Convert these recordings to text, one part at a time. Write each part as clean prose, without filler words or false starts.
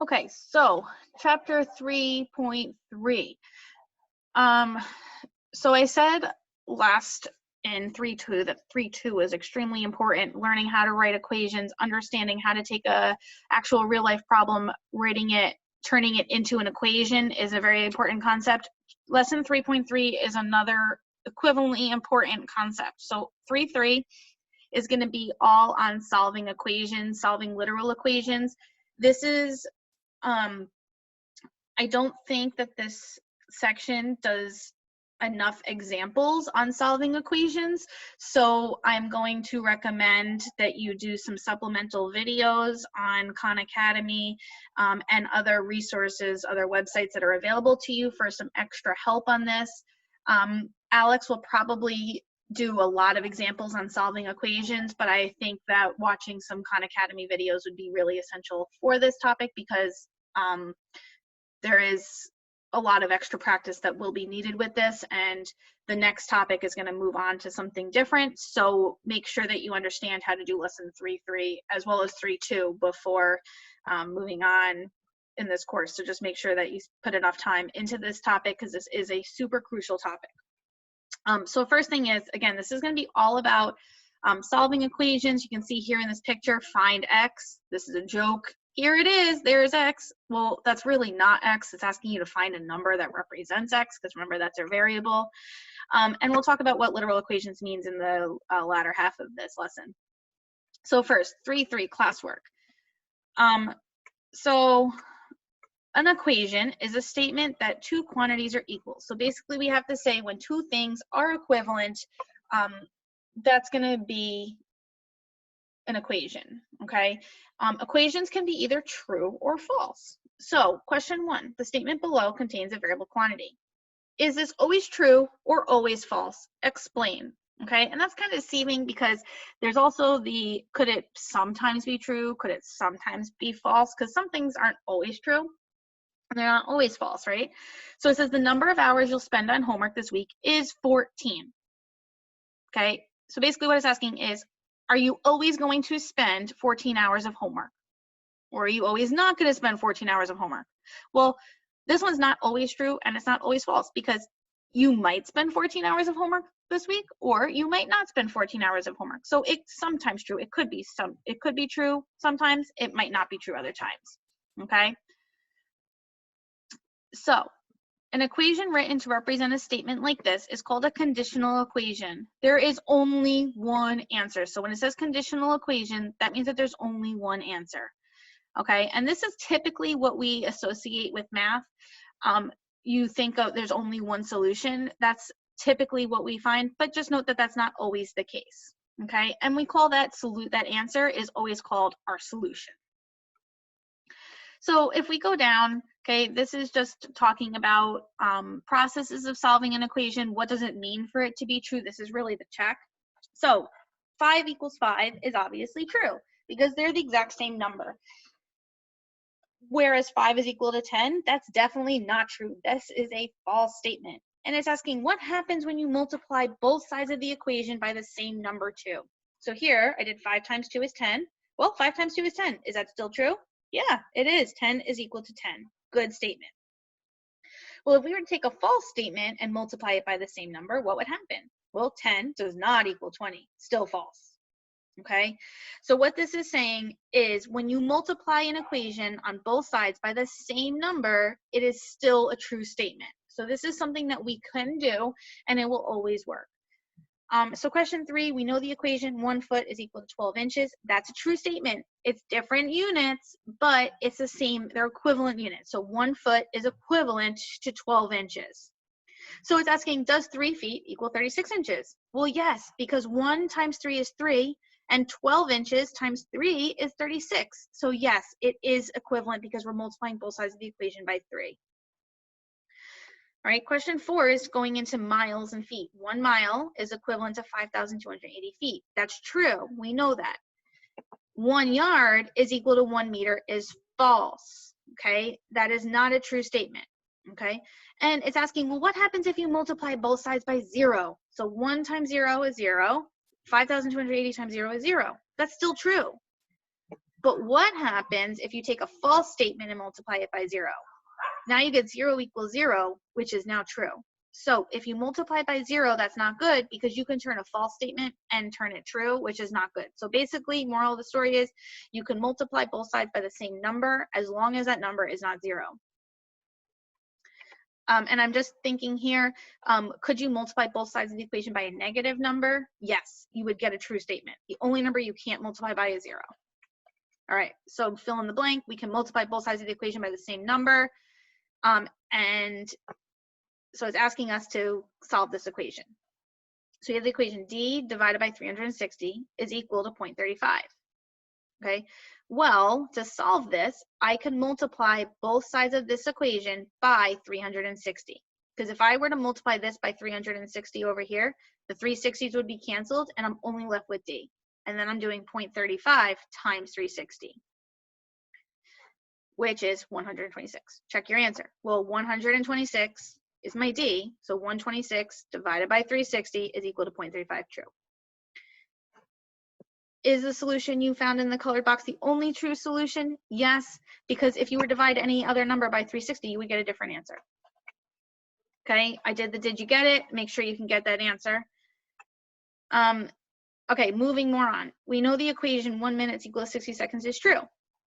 Okay, so chapter 3.3. So I said last in 3.2 that 3.2 is extremely important. Learning how to write equations, understanding how to take a actual real life problem, writing it, turning it into an equation is a very important concept. Lesson 3.3 is another equivalently important concept. So 3.3 is going to be all on solving equations, solving literal equations. This is I don't think that this section does enough examples on solving equations, so I'm going to recommend that you do some supplemental videos on Khan Academy and other resources, other websites that are available to you for some extra help on this. Alex will probably do a lot of examples on solving equations, but I think that watching some Khan Academy videos would be really essential for this topic because there is a lot of extra practice that will be needed with this, and the next topic is going to move on to something different. So make sure that you understand how to do lesson 3.3 as well as 3.2 before moving on in this course. So just make sure that you put enough time into this topic because this is a super crucial topic. So first thing is, again, this is going to be all about solving equations. You can see here in this picture, find x. This is a joke. Here it is, there's x. Well, that's really not x. It's asking you to find a number that represents x, because remember, that's a variable. And we'll talk about what literal equations means in the latter half of this lesson. So first, 3.3, classwork. So an equation is a statement that two quantities are equal. So basically, we have to say when two things are equivalent, that's going to be an equation, okay? Equations can be either true or false. So question 1, the statement below contains a variable quantity. Is this always true or always false? Explain, okay? And that's kind of deceiving because there's also the, could it sometimes be true? Could it sometimes be false? Because some things aren't always true and they're not always false, right? So it says the number of hours you'll spend on homework this week is 14, okay? So basically what it's asking is, are you always going to spend 14 hours of homework? Or are you always not going to spend 14 hours of homework? Well, this one's not always true and it's not always false because you might spend 14 hours of homework this week or you might not spend 14 hours of homework. So it's sometimes true. It could be true sometimes. It might not be true other times. Okay? So an equation written to represent a statement like this is called a conditional equation. There is only one answer. So when it says conditional equation, that means that there's only one answer. Okay, and this is typically what we associate with math. You think of there's only one solution. That's typically what we find, but just note that that's not always the case. Okay, and we call that that answer is always called our solution. So if we go down, okay, this is just talking about processes of solving an equation. What does it mean for it to be true? This is really the check. So 5 = 5 is obviously true because they're the exact same number. Whereas 5 is equal to 10, that's definitely not true. This is a false statement. And it's asking what happens when you multiply both sides of the equation by the same number 2. So here I did 5 times 2 is 10. Well, 5 times 2 is 10. Is that still true? Yeah, it is. 10 is equal to 10. Good statement. Well, if we were to take a false statement and multiply it by the same number, what would happen? Well, 10 does not equal 20. Still false. Okay, so what this is saying is when you multiply an equation on both sides by the same number, it is still a true statement. So this is something that we can do and it will always work. So question 3, we know the equation 1 foot is equal to 12 inches. That's a true statement. It's different units, but it's the same, they're equivalent units. So 1 foot is equivalent to 12 inches. So it's asking, does 3 feet equal 36 inches? Well, yes, because 1 times 3 is 3, and 12 inches times 3 is 36. So yes, it is equivalent because we're multiplying both sides of the equation by 3. All right, question 4 is going into miles and feet. 1 mile is equivalent to 5,280 feet. That's true. We know that. 1 yard is equal to 1 meter is false. Okay, that is not a true statement. Okay, and it's asking, well, what happens if you multiply both sides by 0? So 1 times 0 is 0. 5,280 times 0 is 0. That's still true. But what happens if you take a false statement and multiply it by 0? Now you get 0 equals 0, which is now true. So if you multiply by 0, that's not good because you can turn a false statement and turn it true, which is not good. So basically, moral of the story is you can multiply both sides by the same number as long as that number is not 0. And I'm just thinking here, could you multiply both sides of the equation by a negative number? Yes, you would get a true statement. The only number you can't multiply by is 0. All right, so fill in the blank. We can multiply both sides of the equation by the same number. And so it's asking us to solve this equation. So you have the equation d divided by 360 is equal to 0.35. Okay, well, to solve this, I can multiply both sides of this equation by 360. Because if I were to multiply this by 360 over here, the 360s would be canceled and I'm only left with d. And then I'm doing 0.35 times 360, which is 126. Check your answer. Well, 126 is my d, so 126 divided by 360 is equal to 0.35 true. Is the solution you found in the colored box the only true solution? Yes, because if you were to divide any other number by 360, you would get a different answer. Okay, I did the did you get it? Make sure you can get that answer. Okay, moving more on. We know the equation 1 minute is equal to 60 seconds is true.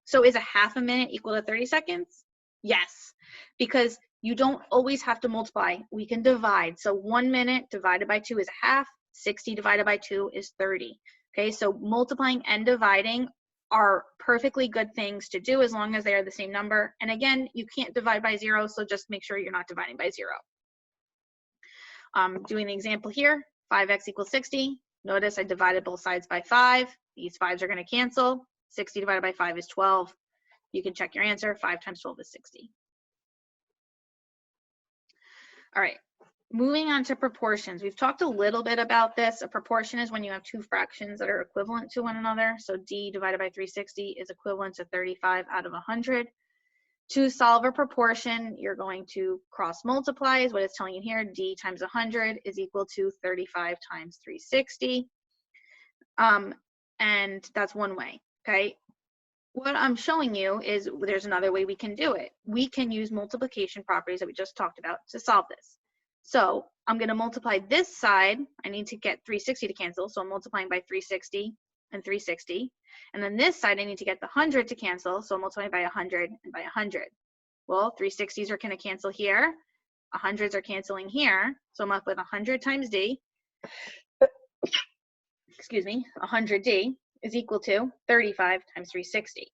So is a half a minute equal to 30 seconds? Yes, because you don't always have to multiply. We can divide. So 1 minute divided by 2 is a half. 60 divided by 2 is 30. Okay, so multiplying and dividing are perfectly good things to do as long as they are the same number. And again, you can't divide by 0, so just make sure you're not dividing by 0. Doing the example here, 5x equals 60. Notice I divided both sides by 5. These 5s are going to cancel. 60 divided by 5 is 12. You can check your answer. 5 times 12 is 60. All right, moving on to proportions. We've talked a little bit about this. A proportion is when you have two fractions that are equivalent to one another. So d divided by 360 is equivalent to 35 out of 100. To solve a proportion, you're going to cross multiply is what it's telling you here. D times 100 is equal to 35 times 360. And that's one way, okay? What I'm showing you is there's another way we can do it. We can use multiplication properties that we just talked about to solve this. So I'm going to multiply this side. I need to get 360 to cancel, so I'm multiplying by 360 and 360. And then this side, I need to get the 100 to cancel, so I'm multiplying by 100 and by 100. Well, 360s are going to cancel here. 100s are canceling here. So I'm up with 100 times d. Excuse me, 100d is equal to 35 times 360.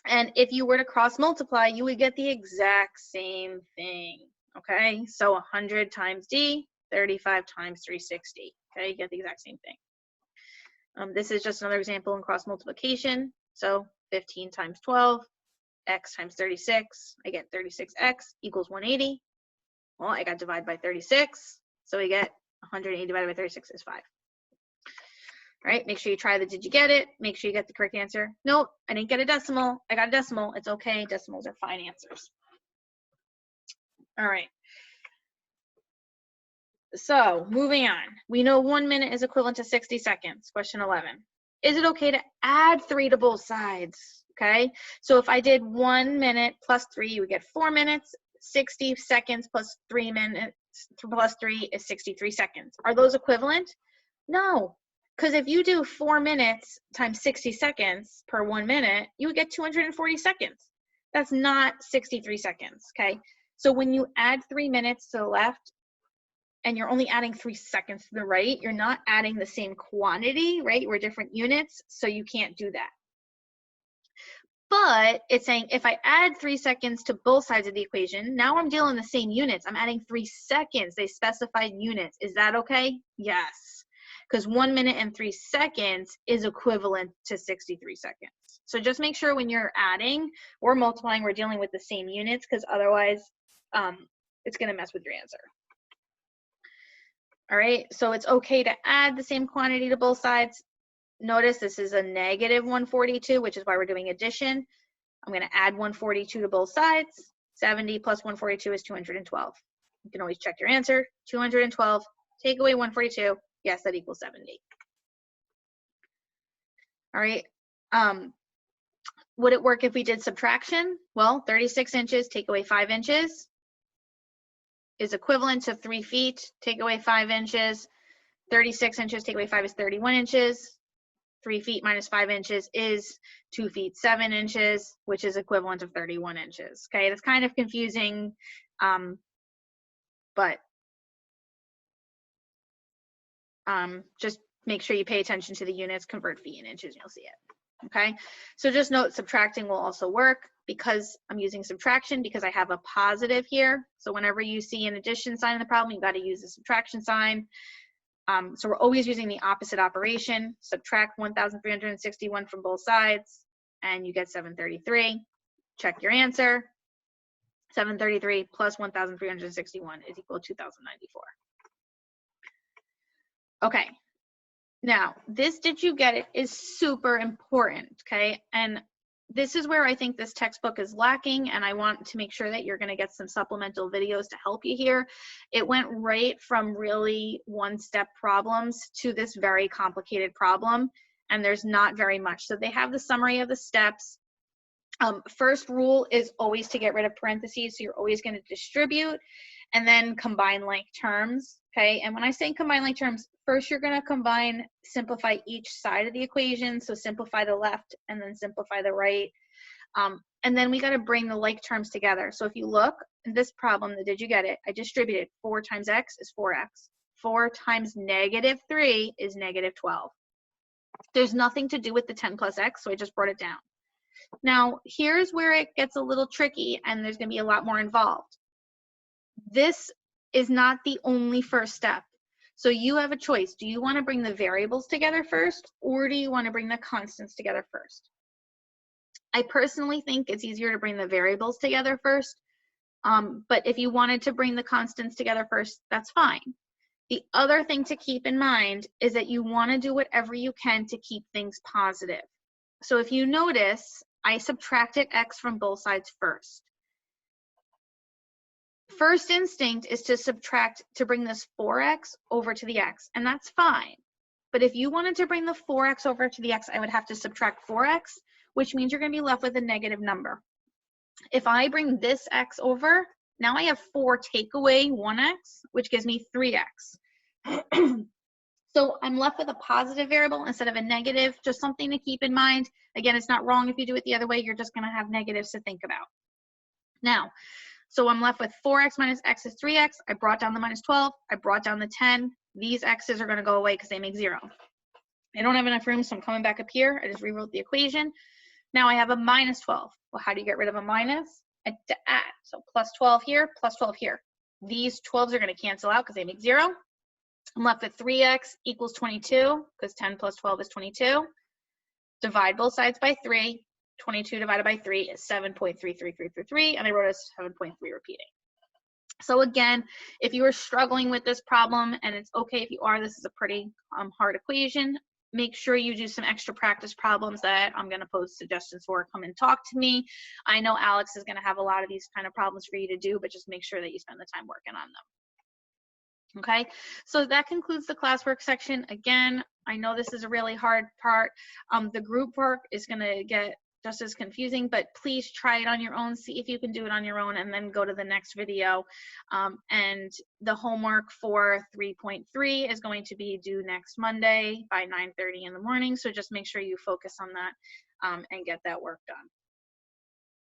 And if you were to cross multiply, you would get the exact same thing. Okay, so 100 times d, 35 times 360. Okay, you get the exact same thing. This is just another example in cross multiplication. So 15 times 12, x times 36, I get 36x equals 180. Well, I got divided by 36, so we get 180 divided by 36 is 5. All right, make sure you try the did you get it? Make sure you get the correct answer. Nope, I didn't get a decimal. I got a decimal. It's okay. Decimals are fine answers. All right. So moving on. We know 1 minute is equivalent to 60 seconds. Question 11. Is it okay to add 3 to both sides? Okay, so if I did 1 minute plus 3, you would get 4 minutes. 60 seconds plus 3 minutes plus 3 is 63 seconds. Are those equivalent? No. Because if you do 4 minutes times 60 seconds per 1 minute, you would get 240 seconds. That's not 63 seconds, okay? So when you add 3 minutes to the left and you're only adding 3 seconds to the right, you're not adding the same quantity, right? We're different units, so you can't do that. But it's saying if I add 3 seconds to both sides of the equation, now I'm dealing the same units. I'm adding 3 seconds. They specified units. Is that okay? Yes. Because 1 minute and 3 seconds is equivalent to 63 seconds. So just make sure when you're adding or multiplying, we're dealing with the same units, because otherwise it's going to mess with your answer. All right, so it's okay to add the same quantity to both sides. Notice this is a negative 142, which is why we're doing addition. I'm going to add 142 to both sides. 70 plus 142 is 212. You can always check your answer. 212, take away 142. Yes, that equals 70. All right. Would it work if we did subtraction? Well, 36 inches, take away 5 inches is equivalent to 3 feet, take away 5 inches. 36 inches, take away 5 is 31 inches. 3 feet minus 5 inches is 2 feet 7 inches, which is equivalent of 31 inches. Okay, that's kind of confusing, but just make sure you pay attention to the units, convert feet and inches, and you'll see it. Okay, so just note subtracting will also work because I'm using subtraction because I have a positive here. So whenever you see an addition sign in the problem, you got to use the subtraction sign. So we're always using the opposite operation. Subtract 1,361 from both sides, and you get 733. Check your answer. 733 plus 1,361 is equal to 2,094. Okay. Now, this did you get it is super important, okay? And this is where I think this textbook is lacking, and I want to make sure that you're going to get some supplemental videos to help you here. It went right from really one-step problems to this very complicated problem, and there's not very much. So they have the summary of the steps. First rule is always to get rid of parentheses, so you're always going to distribute and then combine like terms, okay? And when I say combine like terms, first you're going to simplify each side of the equation, so simplify the left and then simplify the right. And then we got to bring the like terms together. So if you look in this problem, did you get it? I distributed 4 times x is 4x. 4 times negative 3 is negative 12. There's nothing to do with the 10 plus x, so I just brought it down. Now, here's where it gets a little tricky and there's going to be a lot more involved. This is not the only first step. So you have a choice. Do you want to bring the variables together first, or do you want to bring the constants together first? I personally think it's easier to bring the variables together first, but if you wanted to bring the constants together first, that's fine. The other thing to keep in mind is that you want to do whatever you can to keep things positive. So if you notice, I subtracted x from both sides first. First instinct is to subtract, to bring this 4x over to the x, and that's fine. But if you wanted to bring the 4x over to the x, I would have to subtract 4x, which means you're going to be left with a negative number. If I bring this x over, now I have 4 take away 1x, which gives me 3x. So I'm left with a positive variable instead of a negative, just something to keep in mind. Again, it's not wrong if you do it the other way, you're just gonna have negatives to think about. Now, so I'm left with 4x minus x is 3x. I brought down the minus 12, I brought down the 10. These x's are gonna go away because they make 0. I don't have enough room, so I'm coming back up here. I just rewrote the equation. Now I have a minus 12. Well, how do you get rid of a minus? I have to add. So plus 12 here, plus 12 here. These 12s are gonna cancel out because they make 0. I'm left with 3x equals 22, because 10 plus 12 is 22. Divide both sides by 3. 22 divided by 3 is 7.33333, and I wrote a 7.3 repeating. So again, if you are struggling with this problem, and it's okay if you are, this is a pretty hard equation, make sure you do some extra practice problems that I'm going to post suggestions for. Come and talk to me. I know Alex is going to have a lot of these kind of problems for you to do, but just make sure that you spend the time working on them. Okay, so that concludes the classwork section. Again, I know this is a really hard part. The group work is going to get just as confusing, but please try it on your own, see if you can do it on your own, and then go to the next video. And the homework for 3.3 is going to be due next Monday by 9:30 in the morning, so just make sure you focus on that and get that work done.